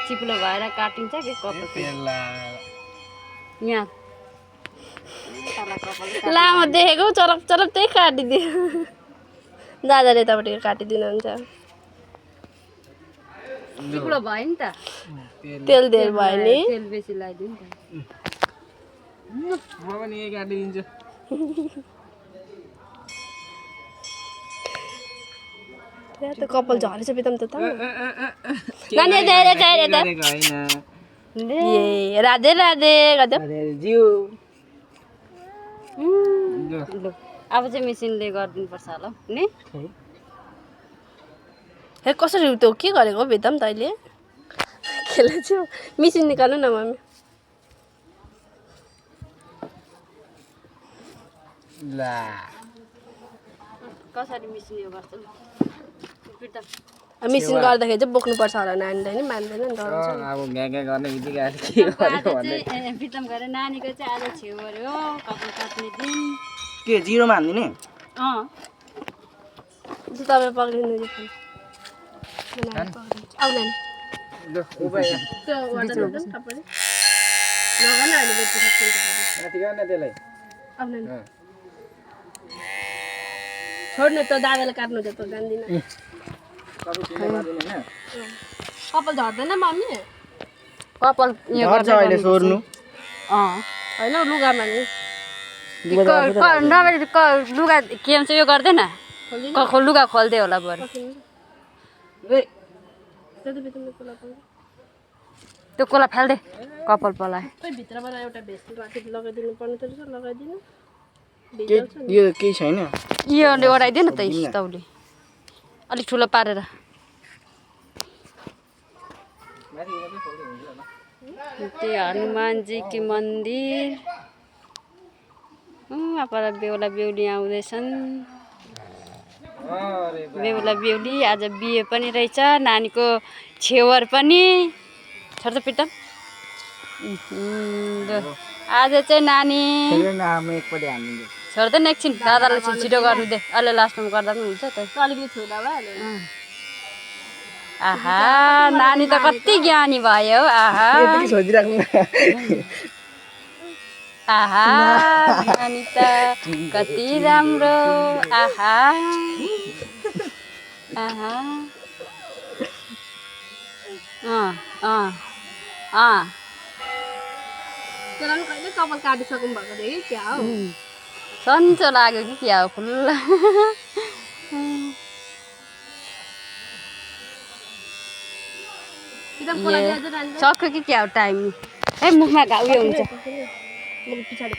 चिप्लो भएर काटिन्छ कि कपाल यहाँ लामो देखेको चरप चरप त्यही काटिदियो दादाले यतापट्टि काटिदिनुहुन्छ चिप्लो भयो नि त तेल धेर भयो नि तेल बेसी लगाइदियो नि त म पनि यही काटिदिन्छु त्यहाँ त कपाल झरेछ बितम त नानी धेरै चाहिए त ए राधे राधे गदम जिउ लु अब चाहिँ मेसिनले गरिदिनु पर्छ होला नि हे कसरी त्यो के गरेको बेदम तैँले खेल्छु मिसिन निकाल्नु न मम्मी ला कसरी मेसिन यो गर्छ मिसिन गर्दाखेरि चाहिँ बोक्नुपर्छ होला नानीलाई नि मान्दैन नि डराउँछ अब ग्याग्या गर्ने बित्तिकै आज के गर्यो भने प्रितम गरे नानीको चाहिँ आज छेउ गऱ्यो कपाल काट्ने दिन के जिरोमा हान्दिने तपाईँ पक्रिनु आउ नानी ल उपाय त्यो वाटर बोतल तपाईँ लगाउन अहिले बेच्नु सक्छ माथि गर्न त्यसलाई आउ नानी छोड्नु त दादाले काट्नु त जान्दिनँ कपाल झर्दैन मम्मी कपाल यो गर्छ अहिले सोर्नु होइन लुगामा नि लुगा के भन्छ यो गर्दैन लुगा खोल्दै होला बरु त्यो कोला फाल्दे कपाल पलाए भित्रबाट एउटा भेस्ट लगाइदिनु पर्ने त रहेछ लगाइदिनु यो केही छैन यो ओढाइदियो न त तौले अलिक ठुलो पारेर त्यो हनुमानजी की मन्दिर अपरा बेहुला बेहुली आउँदैछन् बेहुला बेहुली आज बिहे पनि रहेछ नानीको छेवर पनि छोड्छ पिटम आज चाहिँ नानी छोड्दैन एकछिन दादालाई छिटो गर्नु दे अहिले लास्टमा गर्दा पनि हुन्छ त अलिकति छुँदा भइहाल्यो आहा नानी त कति ज्ञानी भयो आहा आहा नानी त कति राम्रो आहा आहा त्यसलाई कहिले कपाल काटिसक्नु भएको थियो कि क्या हो सन्चो लाग्यो कि क्या हो खुल्ला सक्यो कि क्या हो टाइम है मुखमा घाउ हुन्छ पछाडि